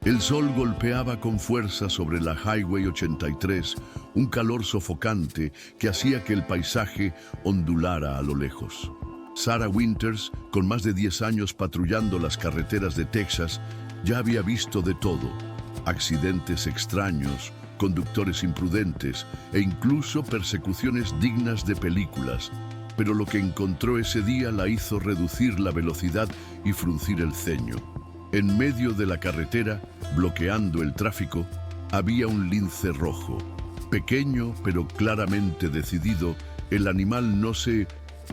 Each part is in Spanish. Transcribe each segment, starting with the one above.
El sol golpeaba con fuerza sobre la Highway 83, un calor sofocante que hacía que el paisaje ondulara a lo lejos. Sarah Winters, con más de 10 años patrullando las carreteras de Texas, ya había visto de todo: accidentes extraños, conductores imprudentes e incluso persecuciones dignas de películas. Pero lo que encontró ese día la hizo reducir la velocidad y fruncir el ceño. En medio de la carretera, bloqueando el tráfico, había un lince rojo. Pequeño pero claramente decidido, el animal no se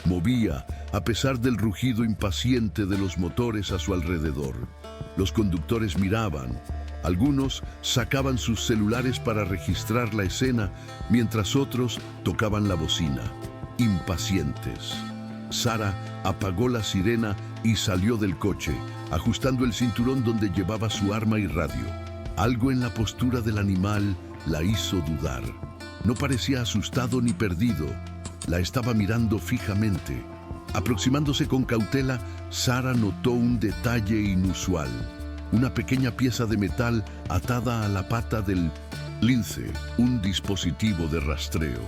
movía a pesar del rugido impaciente de los motores a su alrededor. Los conductores miraban. Algunos sacaban sus celulares para registrar la escena, mientras otros tocaban la bocina, impacientes. Sarah apagó la sirena y salió del coche, ajustando el cinturón donde llevaba su arma y radio. Algo en la postura del animal la hizo dudar. No parecía asustado ni perdido. La estaba mirando fijamente. Aproximándose con cautela, Sarah notó un detalle inusual: una pequeña pieza de metal atada a la pata del lince, un dispositivo de rastreo.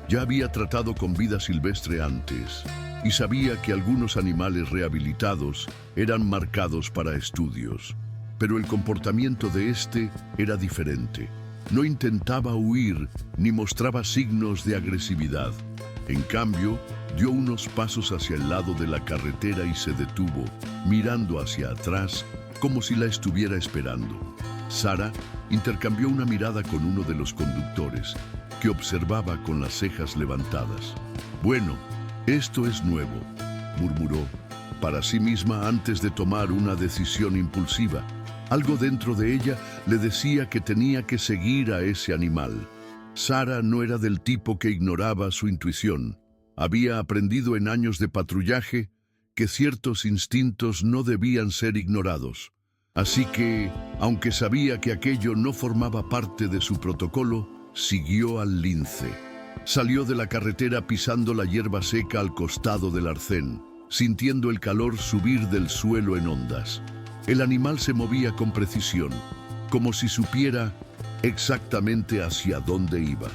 Ya había tratado con vida silvestre antes y sabía que algunos animales rehabilitados eran marcados para estudios. Pero el comportamiento de este era diferente. No intentaba huir ni mostraba signos de agresividad. En cambio, dio unos pasos hacia el lado de la carretera y se detuvo, mirando hacia atrás como si la estuviera esperando. Sarah intercambió una mirada con uno de los conductores, que observaba con las cejas levantadas. «Bueno, esto es nuevo», murmuró para sí misma antes de tomar una decisión impulsiva. Algo dentro de ella le decía que tenía que seguir a ese animal. Sarah no era del tipo que ignoraba su intuición. Había aprendido en años de patrullaje que ciertos instintos no debían ser ignorados. Así que, aunque sabía que aquello no formaba parte de su protocolo, siguió al lince. Salió de la carretera pisando la hierba seca al costado del arcén, sintiendo el calor subir del suelo en ondas. El animal se movía con precisión, como si supiera exactamente hacia dónde iba.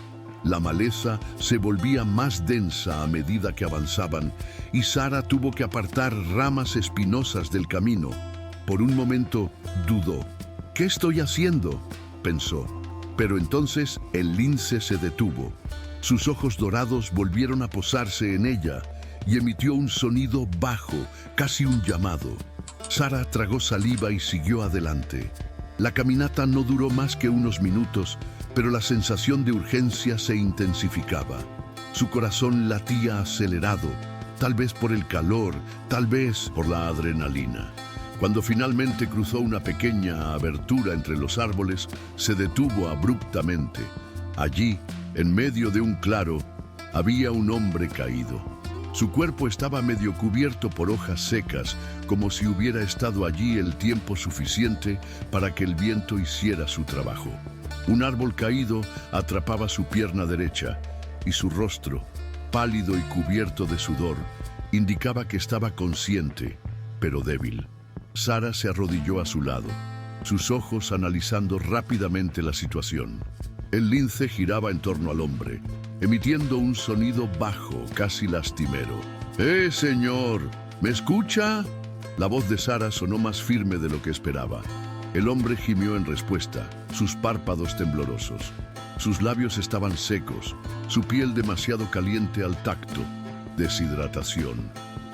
La maleza se volvía más densa a medida que avanzaban, y Sarah tuvo que apartar ramas espinosas del camino. Por un momento dudó. «¿Qué estoy haciendo?», pensó. Pero entonces el lince se detuvo. Sus ojos dorados volvieron a posarse en ella y emitió un sonido bajo, casi un llamado. Sarah tragó saliva y siguió adelante. La caminata no duró más que unos minutos, pero la sensación de urgencia se intensificaba. Su corazón latía acelerado, tal vez por el calor, tal vez por la adrenalina. Cuando finalmente cruzó una pequeña abertura entre los árboles, se detuvo abruptamente. Allí, en medio de un claro, había un hombre caído. Su cuerpo estaba medio cubierto por hojas secas, como si hubiera estado allí el tiempo suficiente para que el viento hiciera su trabajo. Un árbol caído atrapaba su pierna derecha, y su rostro, pálido y cubierto de sudor, indicaba que estaba consciente, pero débil. Sarah se arrodilló a su lado, sus ojos analizando rápidamente la situación. El lince giraba en torno al hombre, emitiendo un sonido bajo, casi lastimero. Señor! ¿Me escucha?». La voz de Sarah sonó más firme de lo que esperaba. El hombre gimió en respuesta, sus párpados temblorosos. Sus labios estaban secos, su piel demasiado caliente al tacto. Deshidratación.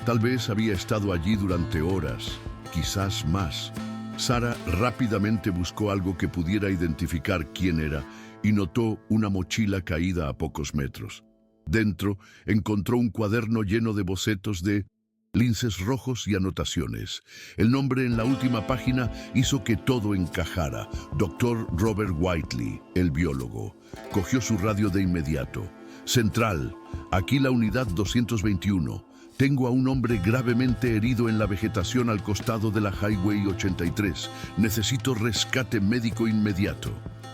Tal vez había estado allí durante horas, quizás más. Sarah rápidamente buscó algo que pudiera identificar quién era y notó una mochila caída a pocos metros. Dentro encontró un cuaderno lleno de bocetos de linces rojos y anotaciones. El nombre en la última página hizo que todo encajara. Dr. Robert Whiteley, el biólogo. Cogió su radio de inmediato. «Central, aquí la unidad 221. Tengo a un hombre gravemente herido en la vegetación al costado de la Highway 83. Necesito rescate médico inmediato».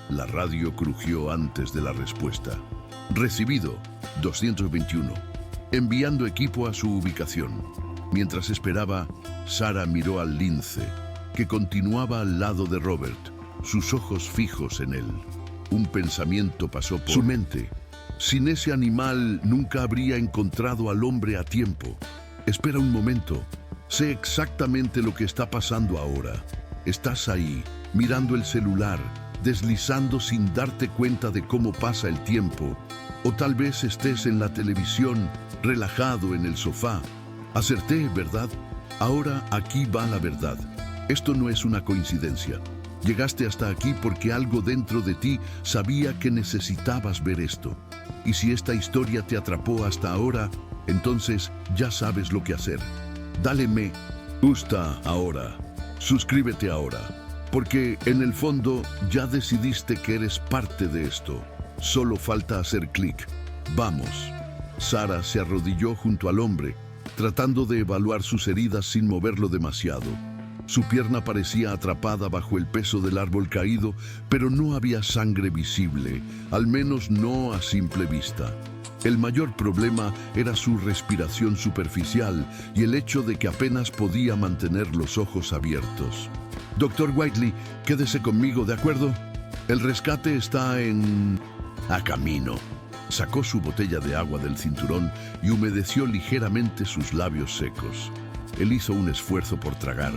La radio crujió antes de la respuesta. «Recibido, 221. Enviando equipo a su ubicación». Mientras esperaba, Sarah miró al lince, que continuaba al lado de Robert. sus ojos fijos en él. Un pensamiento pasó por su mente. Sin ese animal nunca habría encontrado al hombre a tiempo. Espera un momento. Sé exactamente lo que está pasando ahora. Estás ahí, mirando el celular, deslizando sin darte cuenta de cómo pasa el tiempo. O tal vez estés en la televisión, relajado en el sofá. Acerté, ¿verdad? Ahora aquí va la verdad. Esto no es una coincidencia. Llegaste hasta aquí porque algo dentro de ti sabía que necesitabas ver esto. Y si esta historia te atrapó hasta ahora, entonces ya sabes lo que hacer. Dale me gusta ahora. Suscríbete ahora. Porque en el fondo ya decidiste que eres parte de esto. Solo falta hacer clic. Vamos. Sara se arrodilló junto al hombre, tratando de evaluar sus heridas sin moverlo demasiado. Su pierna parecía atrapada bajo el peso del árbol caído, pero no había sangre visible, al menos no a simple vista. El mayor problema era su respiración superficial y el hecho de que apenas podía mantener los ojos abiertos. Dr. Whiteley, quédese conmigo, ¿de acuerdo? El rescate está a camino. Sacó su botella de agua del cinturón y humedeció ligeramente sus labios secos. Él hizo un esfuerzo por tragar,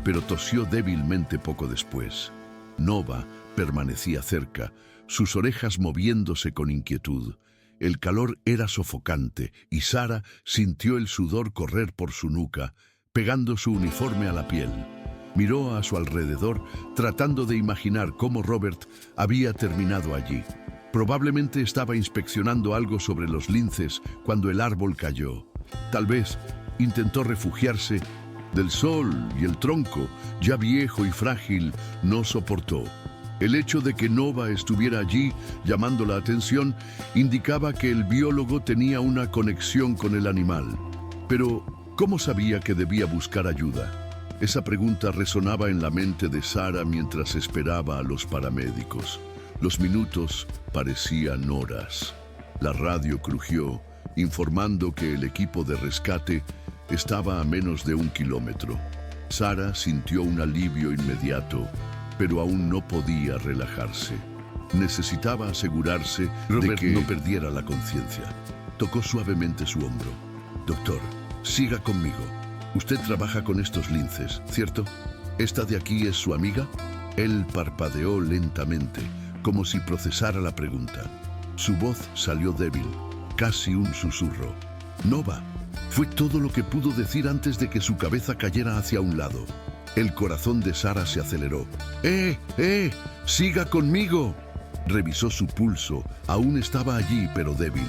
pero tosió débilmente poco después. Nova permanecía cerca, sus orejas moviéndose con inquietud. El calor era sofocante y Sara sintió el sudor correr por su nuca, pegando su uniforme a la piel. Miró a su alrededor, tratando de imaginar cómo Robert había terminado allí. Probablemente estaba inspeccionando algo sobre los linces cuando el árbol cayó. Tal vez intentó refugiarse del sol y el tronco, ya viejo y frágil, no soportó. El hecho de que Nova estuviera allí, llamando la atención, indicaba que el biólogo tenía una conexión con el animal. Pero, ¿cómo sabía que debía buscar ayuda? Esa pregunta resonaba en la mente de Sara mientras esperaba a los paramédicos. Los minutos parecían horas. La radio crujió, informando que el equipo de rescate estaba a menos de 1 kilómetro. Sara sintió un alivio inmediato, pero aún no podía relajarse. Necesitaba asegurarse de que no perdiera la conciencia. Tocó suavemente su hombro. Doctor, siga conmigo. Usted trabaja con estos linces, ¿cierto? ¿Esta de aquí es su amiga? Él parpadeó lentamente, como si procesara la pregunta. Su voz salió débil, casi un susurro. Nova. Fue todo lo que pudo decir antes de que su cabeza cayera hacia un lado. El corazón de Sara se aceleró. ¡Siga conmigo! Revisó su pulso. Aún estaba allí, pero débil.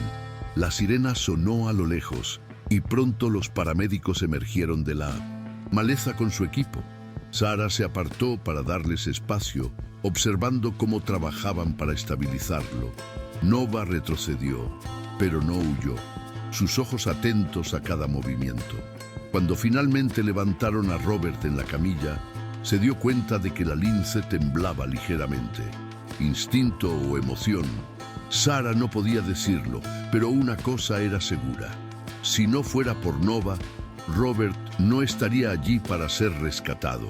La sirena sonó a lo lejos y pronto los paramédicos emergieron de la maleza con su equipo. Sara se apartó para darles espacio, observando cómo trabajaban para estabilizarlo. Nova retrocedió, pero no huyó, sus ojos atentos a cada movimiento. Cuando finalmente levantaron a Robert en la camilla, se dio cuenta de que la lince temblaba ligeramente. Instinto o emoción, Sara no podía decirlo, pero una cosa era segura. Si no fuera por Nova, Robert no estaría allí para ser rescatado.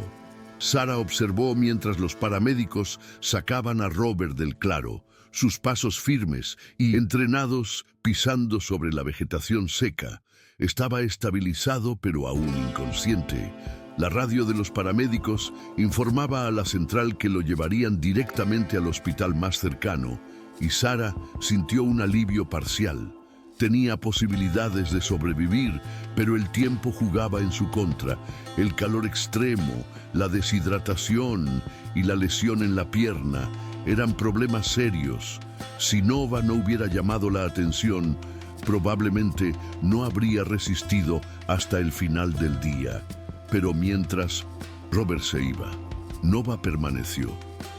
Sara observó mientras los paramédicos sacaban a Robert del claro, sus pasos firmes y entrenados pisando sobre la vegetación seca. Estaba estabilizado pero aún inconsciente. La radio de los paramédicos informaba a la central que lo llevarían directamente al hospital más cercano, y Sara sintió un alivio parcial. Tenía posibilidades de sobrevivir, pero el tiempo jugaba en su contra. El calor extremo, la deshidratación y la lesión en la pierna eran problemas serios. Si Nova no hubiera llamado la atención, probablemente no habría resistido hasta el final del día. Pero mientras Robert se iba, Nova permaneció.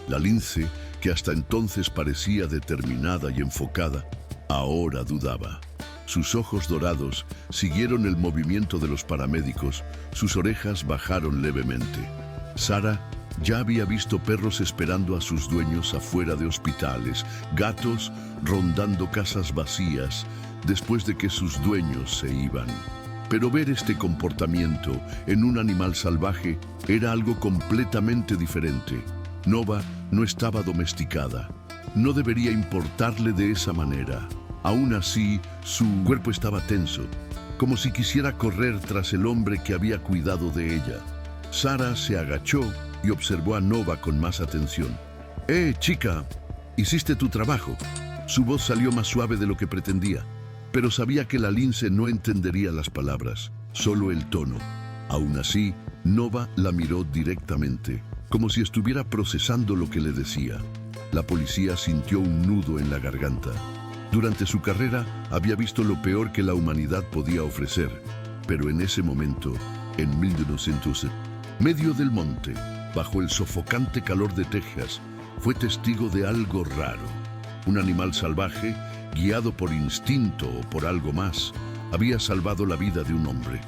La lince, que hasta entonces parecía determinada y enfocada, ahora dudaba. Sus ojos dorados siguieron el movimiento de los paramédicos, sus orejas bajaron levemente. Sara ya había visto perros esperando a sus dueños afuera de hospitales, gatos rondando casas vacías después de que sus dueños se iban. Pero ver este comportamiento en un animal salvaje era algo completamente diferente. Nova no estaba domesticada. No debería importarle de esa manera. Aún así, su cuerpo estaba tenso, como si quisiera correr tras el hombre que había cuidado de ella. Sarah se agachó y observó a Nova con más atención. Chica, hiciste tu trabajo. Su voz salió más suave de lo que pretendía, pero sabía que la lince no entendería las palabras, solo el tono. Aún así, Nova la miró directamente, como si estuviera procesando lo que le decía. La policía sintió un nudo en la garganta. Durante su carrera había visto lo peor que la humanidad podía ofrecer, pero en ese momento, en 1900, medio del monte, bajo el sofocante calor de Texas, fue testigo de algo raro. Un animal salvaje, guiado por instinto o por algo más, había salvado la vida de un hombre.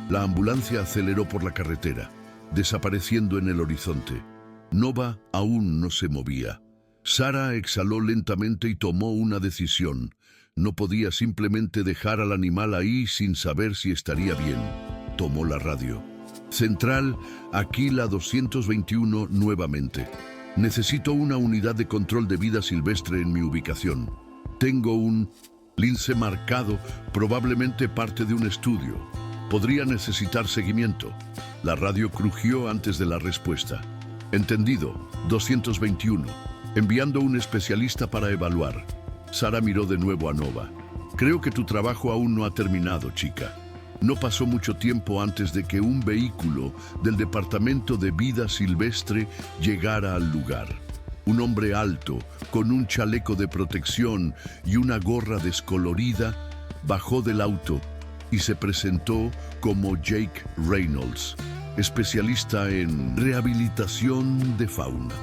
La ambulancia aceleró por la carretera, desapareciendo en el horizonte. Nova aún no se movía. Sarah exhaló lentamente y tomó una decisión. No podía simplemente dejar al animal ahí sin saber si estaría bien. Tomó la radio. Central, aquí la 221 nuevamente. Necesito una unidad de control de vida silvestre en mi ubicación. Tengo un lince marcado, probablemente parte de un estudio. Podría necesitar seguimiento. La radio crujió antes de la respuesta. Entendido, 221. Enviando un especialista para evaluar. Sarah miró de nuevo a Nova. Creo que tu trabajo aún no ha terminado, chica. No pasó mucho tiempo antes de que un vehículo del Departamento de Vida Silvestre llegara al lugar. Un hombre alto, con un chaleco de protección y una gorra descolorida, bajó del auto y se presentó como Jake Reynolds, especialista en rehabilitación de fauna.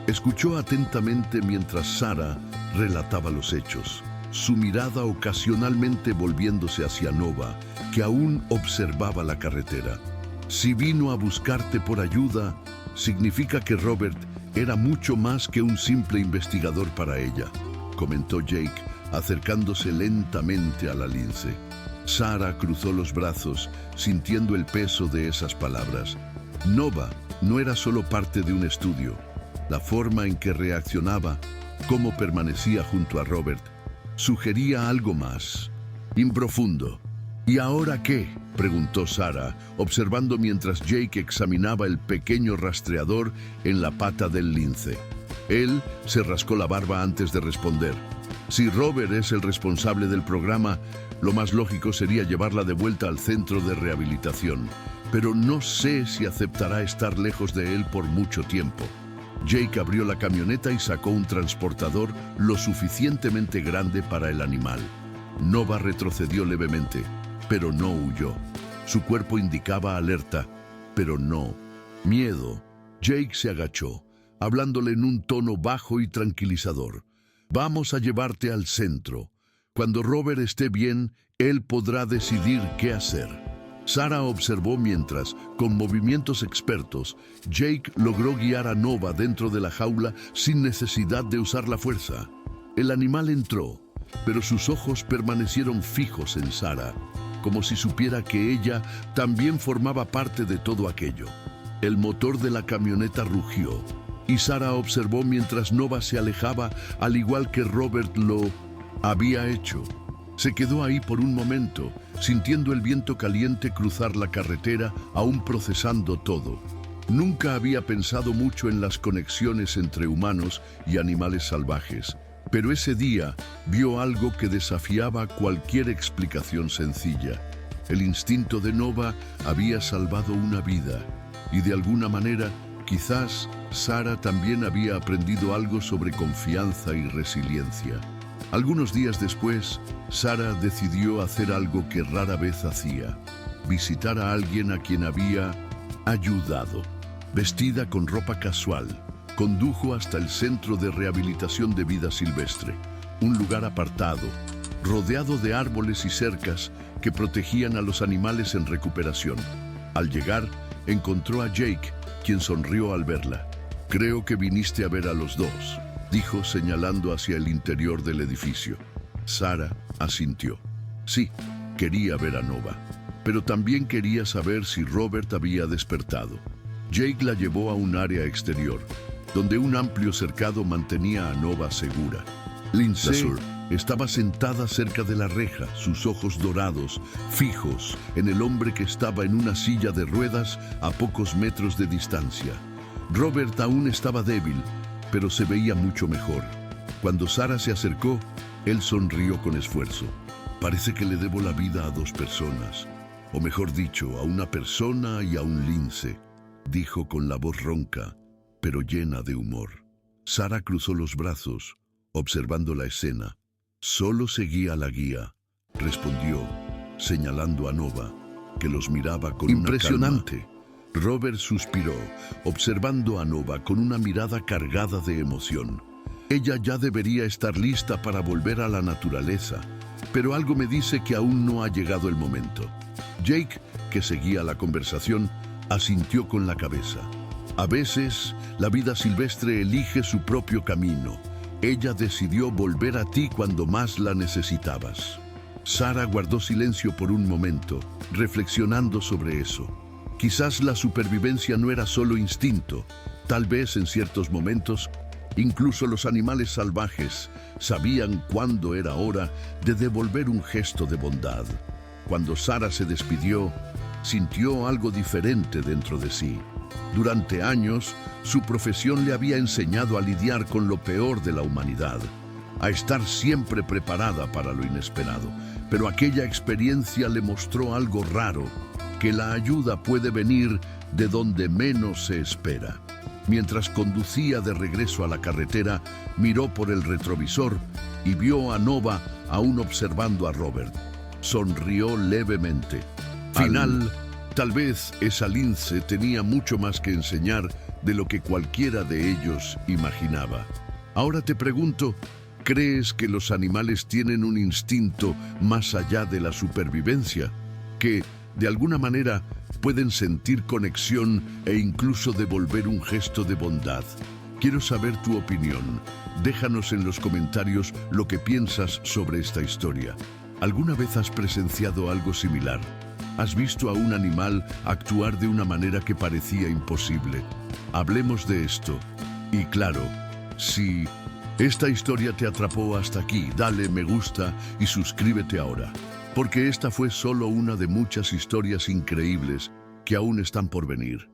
Escuchó atentamente mientras Sarah relataba los hechos, su mirada ocasionalmente volviéndose hacia Nova, que aún observaba la carretera. Si vino a buscarte por ayuda, significa que Robert era mucho más que un simple investigador para ella, comentó Jake, acercándose lentamente a la lince. Sarah cruzó los brazos, sintiendo el peso de esas palabras. Nova no era solo parte de un estudio. La forma en que reaccionaba, cómo permanecía junto a Robert, sugería algo más, improfundo. ¿Y ahora qué?, preguntó Sarah, observando mientras Jake examinaba el pequeño rastreador en la pata del lince. Él se rascó la barba antes de responder. Si Robert es el responsable del programa, lo más lógico sería llevarla de vuelta al centro de rehabilitación, pero no sé si aceptará estar lejos de él por mucho tiempo. Jake abrió la camioneta y sacó un transportador lo suficientemente grande para el animal. Nova retrocedió levemente, pero no huyó. Su cuerpo indicaba alerta, pero no miedo. Jake se agachó, hablándole en un tono bajo y tranquilizador. Vamos a llevarte al centro. Cuando Robert esté bien, él podrá decidir qué hacer. Sarah observó mientras, con movimientos expertos, Jake logró guiar a Nova dentro de la jaula sin necesidad de usar la fuerza. El animal entró, pero sus ojos permanecieron fijos en Sarah, como si supiera que ella también formaba parte de todo aquello. El motor de la camioneta rugió, y Sarah observó mientras Nova se alejaba, al igual que Robert lo había hecho. Se quedó ahí por un momento, sintiendo el viento caliente cruzar la carretera, aún procesando todo. Nunca había pensado mucho en las conexiones entre humanos y animales salvajes, pero ese día vio algo que desafiaba cualquier explicación sencilla. El instinto de Nova había salvado una vida, y de alguna manera, quizás Sarah también había aprendido algo sobre confianza y resiliencia. Algunos días después, Sarah decidió hacer algo que rara vez hacía: visitar a alguien a quien había ayudado. Vestida con ropa casual, condujo hasta el Centro de Rehabilitación de Vida Silvestre, un lugar apartado, rodeado de árboles y cercas que protegían a los animales en recuperación. Al llegar, encontró a Jake, quien sonrió al verla. «Creo que viniste a ver a los dos», dijo señalando hacia el interior del edificio. Sarah asintió. Sí, quería ver a Nova, pero también quería saber si Robert había despertado. Jake la llevó a un área exterior, donde un amplio cercado mantenía a Nova segura. Lindsay estaba sentada cerca de la reja, sus ojos dorados, fijos en el hombre que estaba en una silla de ruedas a pocos metros de distancia. Robert aún estaba débil, pero se veía mucho mejor. Cuando Sarah se acercó, él sonrió con esfuerzo. Parece que le debo la vida a dos personas, o mejor dicho, a una persona y a un lince, dijo con la voz ronca, pero llena de humor. Sarah cruzó los brazos, observando la escena. Solo seguía la guía, respondió, señalando a Nova, que los miraba con impresionante. Una calma. Robert suspiró, observando a Nova con una mirada cargada de emoción. Ella ya debería estar lista para volver a la naturaleza, pero algo me dice que aún no ha llegado el momento. Jake, que seguía la conversación, asintió con la cabeza. A veces, la vida silvestre elige su propio camino. Ella decidió volver a ti cuando más la necesitabas. Sarah guardó silencio por un momento, reflexionando sobre eso. Quizás la supervivencia no era solo instinto. Tal vez en ciertos momentos, incluso los animales salvajes sabían cuándo era hora de devolver un gesto de bondad. Cuando Sarah se despidió, sintió algo diferente dentro de sí. Durante años, su profesión le había enseñado a lidiar con lo peor de la humanidad, a estar siempre preparada para lo inesperado. Pero aquella experiencia le mostró algo raro, que la ayuda puede venir de donde menos se espera. Mientras conducía de regreso a la carretera, miró por el retrovisor y vio a Nova aún observando a Robert. Sonrió levemente. Tal vez esa lince tenía mucho más que enseñar de lo que cualquiera de ellos imaginaba. Ahora te pregunto, ¿crees que los animales tienen un instinto más allá de la supervivencia? Que, de alguna manera, pueden sentir conexión e incluso devolver un gesto de bondad. Quiero saber tu opinión. Déjanos en los comentarios lo que piensas sobre esta historia. ¿Alguna vez has presenciado algo similar? ¿Has visto a un animal actuar de una manera que parecía imposible? Hablemos de esto. Y claro, si esta historia te atrapó hasta aquí, dale me gusta y suscríbete ahora, porque esta fue solo una de muchas historias increíbles que aún están por venir.